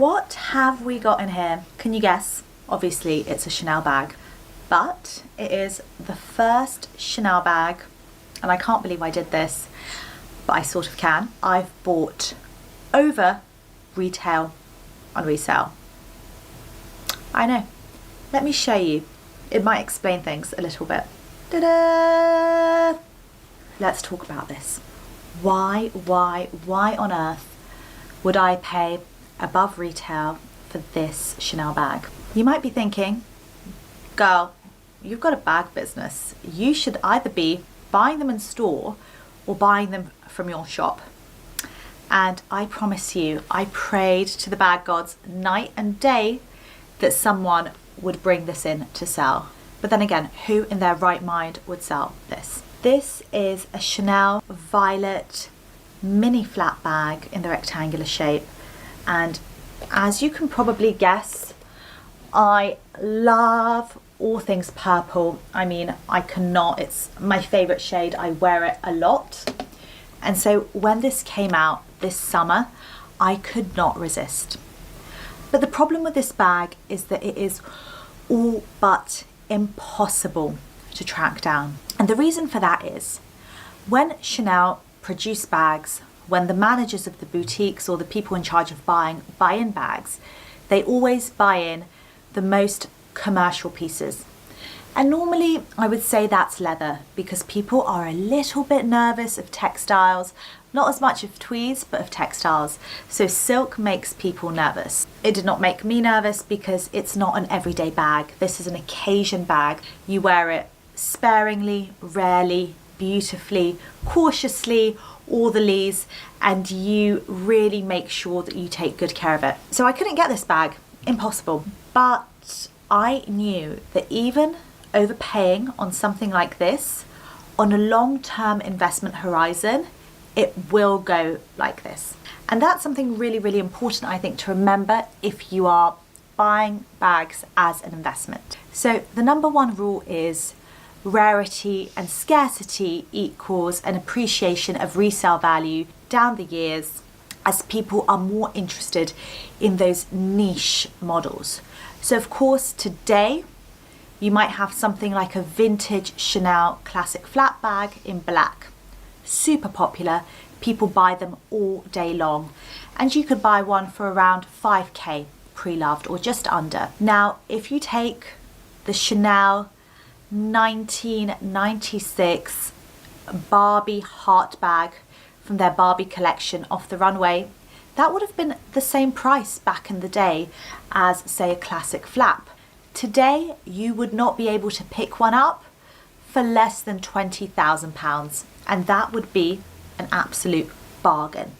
What have we got in here? Can you guess? Obviously it's a Chanel bag, but it is the first Chanel bag, and I can't believe I did this, but I sort of can. I've bought over retail on resale. I know. Let me show you. It might explain things a little bit. Ta-da! Let's talk about this. Why on earth would I pay above retail for this Chanel bag? You might be thinking, girl, you've got a bag business. You should either be buying them in store or buying them from your shop. And I promise you, I prayed to the bag gods night and day that someone would bring this in to sell. But then again, who in their right mind would sell this? This is a Chanel violet mini flat bag in the rectangular shape. And as you can probably guess, I love all things purple. I mean, I cannot, it's my favorite shade. I wear it a lot. And so when this came out this summer, I could not resist. But the problem with this bag is that it is all but impossible to track down. And the reason for that is when Chanel produce bags, when the managers of the boutiques or the people in charge of buy in bags, they always buy in the most commercial pieces. And normally I would say that's leather, because people are a little bit nervous of textiles, not as much of tweeds, but of textiles. So silk makes people nervous. It did not make me nervous because it's not an everyday bag. This is an occasion bag. You wear it sparingly, rarely, beautifully, cautiously, all the lees, and you really make sure that you take good care of it. So I couldn't get this bag, impossible. But I knew that even overpaying on something like this, on a long-term investment horizon, it will go like this. And that's something really, really important, I think, to remember if you are buying bags as an investment. So the number one rule is rarity and scarcity equals an appreciation of resale value down the years as people are more interested in those niche models. So of course today you might have something like a vintage Chanel classic flat bag in black. Super popular, people buy them all day long, and you could buy one for around 5k pre-loved or just under. Now if you take the Chanel 1996 Barbie heart bag from their Barbie collection off the runway, that would have been the same price back in the day as, say, a classic flap. Today you would not be able to pick one up for less than £20,000, and that would be an absolute bargain.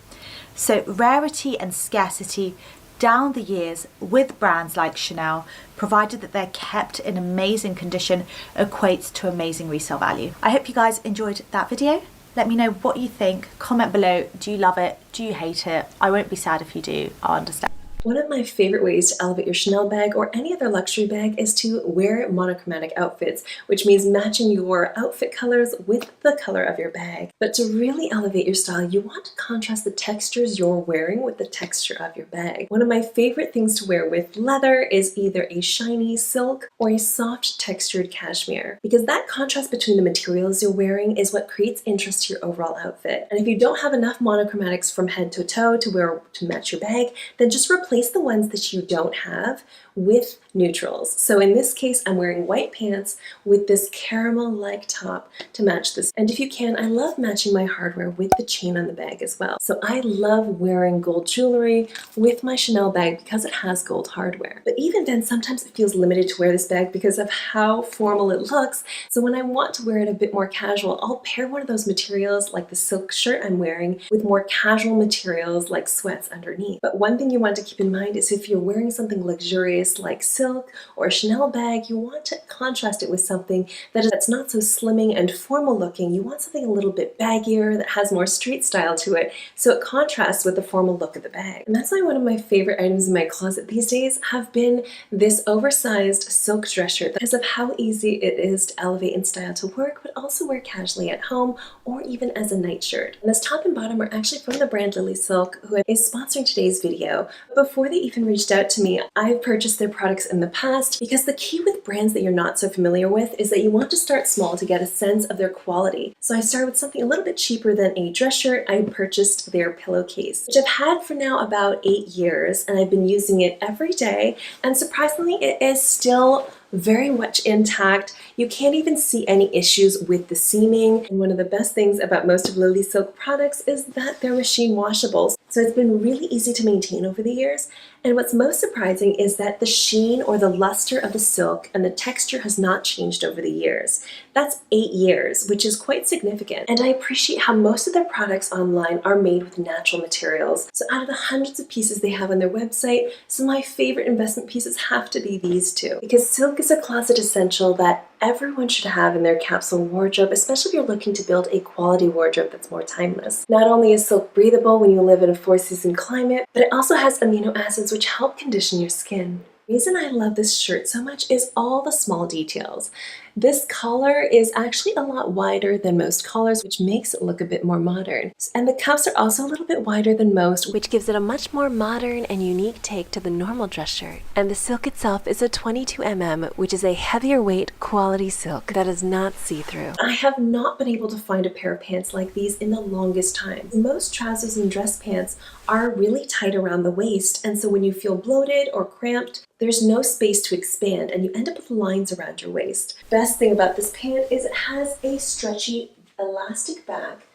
So rarity and scarcity down the years with brands like Chanel, provided that they're kept in amazing condition, equates to amazing resale value. I hope you guys enjoyed that video. Let me know what you think. Comment below. Do you love it? Do you hate it? I won't be sad if you do. I'll understand. One of my favorite ways to elevate your Chanel bag or any other luxury bag is to wear monochromatic outfits, which means matching your outfit colors with the color of your bag. But to really elevate your style, you want to contrast the textures you're wearing with the texture of your bag. One of my favorite things to wear with leather is either a shiny silk or a soft textured cashmere, because that contrast between the materials you're wearing is what creates interest to your overall outfit. And if you don't have enough monochromatics from head to toe to wear to match your bag, then just replace the ones that you don't have with neutrals. So in this case, I'm wearing white pants with this caramel-like top to match this. And if you can, I love matching my hardware with the chain on the bag as well. So I love wearing gold jewelry with my Chanel bag because it has gold hardware. But even then, sometimes it feels limited to wear this bag because of how formal it looks. So when I want to wear it a bit more casual, I'll pair one of those materials like the silk shirt I'm wearing with more casual materials like sweats underneath. But one thing you want to keep in mind is if you're wearing something luxurious like silk or a Chanel bag, you want to contrast it with something that's not so slimming and formal looking. You want something a little bit baggier that has more street style to it, so it contrasts with the formal look of the bag. And that's why one of my favorite items in my closet these days have been this oversized silk dress shirt because of how easy it is to elevate in style to work, but also wear casually at home or even as a nightshirt. And this top and bottom are actually from the brand Lily Silk, who is sponsoring today's video. But before they even reached out to me, I've purchased their products in the past because the key with brands that you're not so familiar with is that you want to start small to get a sense of their quality. So I started with something a little bit cheaper than a dress shirt. I purchased their pillowcase, which I've had for now about 8 years, and I've been using it every day, and surprisingly it is still very much intact. You can't even see any issues with the seaming. And one of the best things about most of Lily Silk products is that they're machine washables. So it's been really easy to maintain over the years. And what's most surprising is that the sheen or the luster of the silk and the texture has not changed over the years. That's 8 years, which is quite significant. And I appreciate how most of their products online are made with natural materials. So out of the hundreds of pieces they have on their website, some of my favorite investment pieces have to be these two. Because silk is a closet essential that everyone should have in their capsule wardrobe, especially if you're looking to build a quality wardrobe that's more timeless. Not only is silk breathable when you live in a 4-season climate, but it also has amino acids which help condition your skin. The reason I love this shirt so much is all the small details. This collar is actually a lot wider than most collars, which makes it look a bit more modern. And the cuffs are also a little bit wider than most, which gives it a much more modern and unique take to the normal dress shirt. And the silk itself is a 22 mm, which is a heavier weight quality silk that is not see-through. I have not been able to find a pair of pants like these in the longest time. Most trousers and dress pants are really tight around the waist, and so when you feel bloated or cramped, there's no space to expand and you end up with lines around your waist. Best thing about this pant is it has a stretchy elastic back,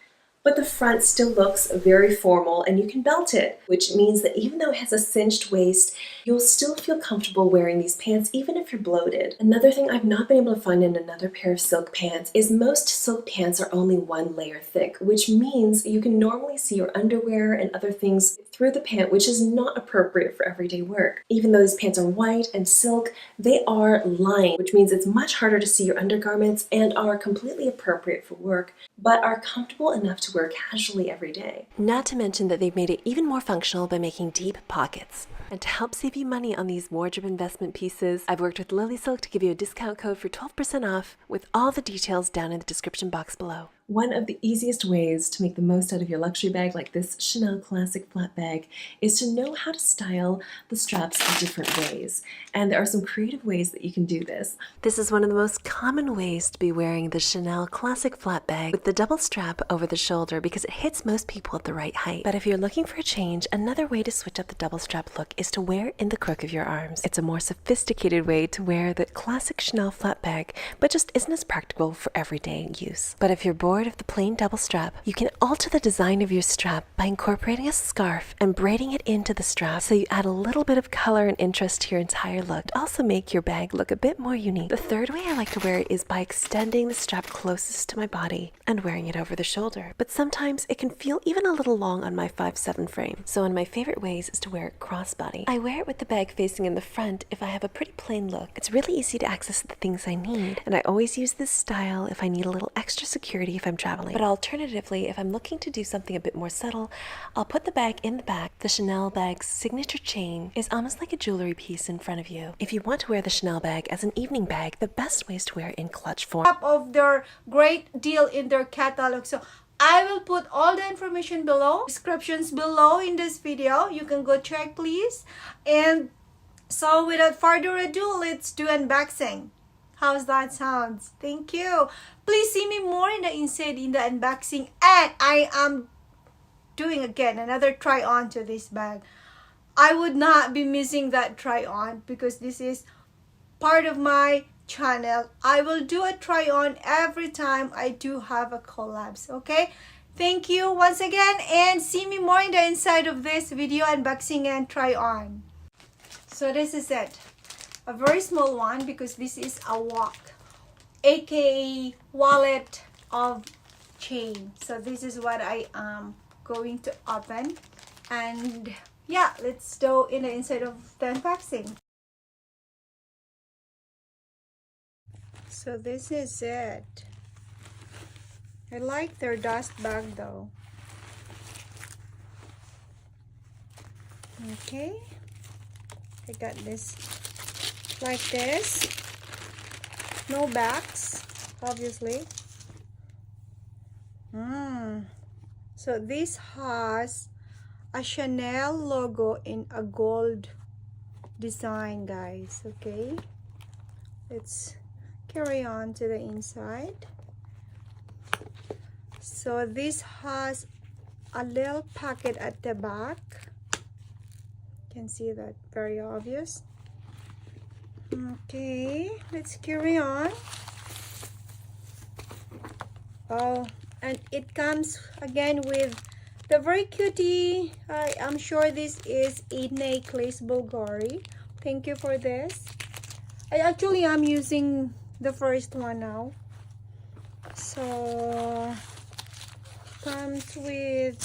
but the front still looks very formal and you can belt it, which means that even though it has a cinched waist, you'll still feel comfortable wearing these pants even if you're bloated. Another thing I've not been able to find in another pair of silk pants is most silk pants are only 1 layer thick, which means you can normally see your underwear and other things through the pant, which is not appropriate for everyday work. Even though these pants are white and silk, they are lined, which means it's much harder to see your undergarments and are completely appropriate for work, but are comfortable enough to wear casually every day. Not to mention that they've made it even more functional by making deep pockets. And to help save you money on these wardrobe investment pieces, I've worked with Lily Silk to give you a discount code for 12% off with all the details down in the description box below. One of the easiest ways to make the most out of your luxury bag like this Chanel Classic flat bag is to know how to style the straps in different ways. And there are some creative ways that you can do this. This is one of the most common ways to be wearing the Chanel Classic flat bag with the double strap over the shoulder because it hits most people at the right height. But if you're looking for a change, another way to switch up the double strap look is to wear it in the crook of your arms. It's a more sophisticated way to wear the classic Chanel flat bag, but just isn't as practical for everyday use. But if you're bored of the plain double strap, you can alter the design of your strap by incorporating a scarf and braiding it into the strap so you add a little bit of color and interest to your entire look to also make your bag look a bit more unique. The third way I like to wear it is by extending the strap closest to my body and wearing it over the shoulder. But sometimes it can feel even a little long on my 5'7" frame. So one of my favorite ways is to wear it crossbody. I wear it with the bag facing in the front if I have a pretty plain look. It's really easy to access the things I need, and I always use this style if I need a little extra security if I'm traveling. But alternatively, if I'm looking to do something a bit more subtle, I'll put the bag in the back. The Chanel bag's signature chain is almost like a jewelry piece in front of you. If you want to wear the Chanel bag as an evening bag, the best way is to wear it in clutch form. Top of their great deal in their catalog. So I will put all the information below, descriptions below in this video. You can go check, please. And so without further ado, let's do unboxing. How's that sounds? Thank you. Please see me more in the inside in the unboxing. And I am doing again another try on to this bag. I would not be missing that try on because this is part of my channel. I will do a try on every time I do have a collabs. Okay, thank you once again, and see me more in the inside of this video unboxing and try on. So this is it, a very small one because this is a WOC, aka wallet of chain. So this is what I am going to open, and yeah, let's go in the inside of the unboxing. So this is it. I like their dust bag though. Okay, I got this like this. No backs, obviously. So this has a Chanel logo in a gold design, guys. Okay, let's carry on to the inside. So this has a little pocket at the back. You can see that, very obvious. Okay, let's carry on. Oh, and it comes again with the very cutie. I'm sure this is a necklace, Bulgari. Thank you for this. I'm using the first one now. So comes with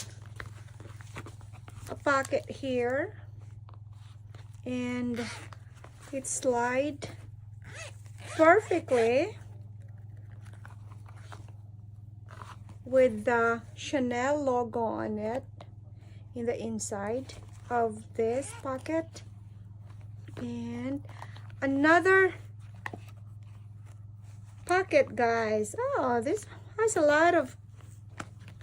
a pocket here, and it slides perfectly with the Chanel logo on it in the inside of this pocket. And another pocket, guys. Oh, this has a lot of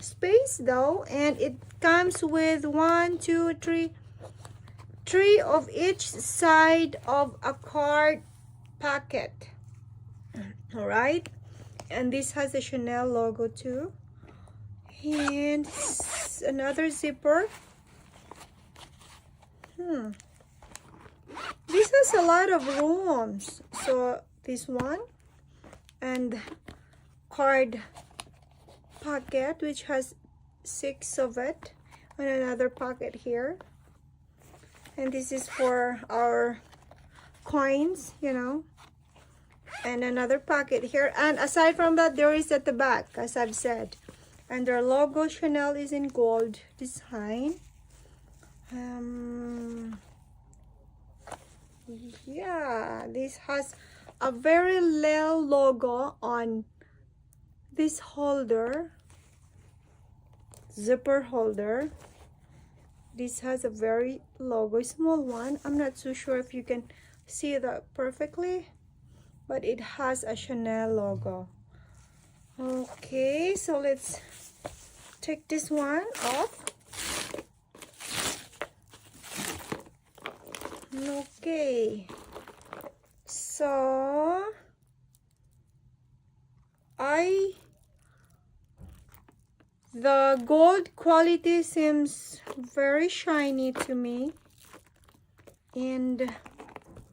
space though, and it comes with 1, 2, 3 of each side of a card pocket. All right, and this has a Chanel logo too, and another zipper. This has a lot of rooms. So this one, and card pocket which has 6 of it, and another pocket here, and this is for our coins, you know, and another pocket here. And aside from that, there is at the back, as I've said, and their logo Chanel is in gold design. Yeah, this has a very little logo on this holder, zipper holder. This has a very logo, small one. I'm not so sure if you can see that perfectly, but it has a Chanel logo. Okay, so let's take this one off. Okay, so the gold quality seems very shiny to me,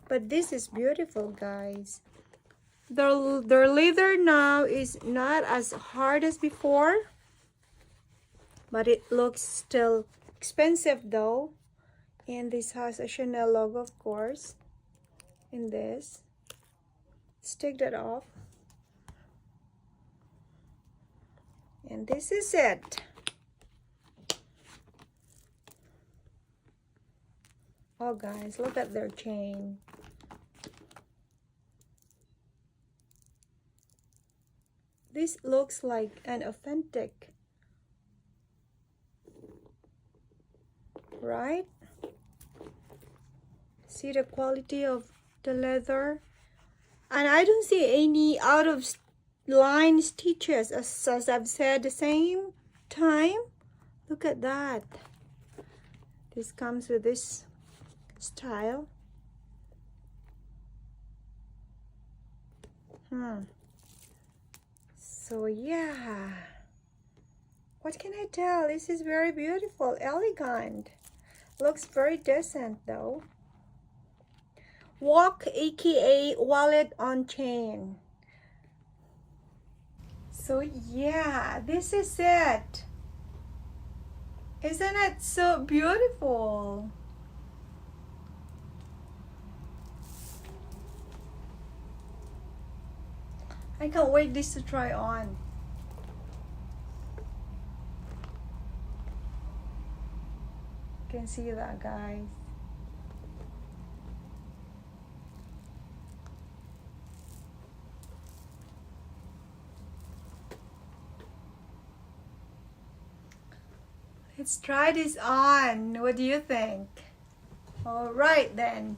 but this is beautiful, guys. Their leather now is not as hard as before, but it looks still expensive though. And this has a Chanel logo, of course, in this. Let's take that off. And this is it. Oh, guys, look at their chain. This looks like an authentic, right? See the quality of the leather, and I don't see any out of line stitches, as I've said the same time. Look at that. This comes with this style. So yeah, what can I tell? This is very beautiful, elegant. Looks very decent though. WOC, aka wallet on chain. So yeah, this is it. Isn't it so beautiful? I can't wait this to try on. You can see that, guys. Let's try this on. What do you think? All right then.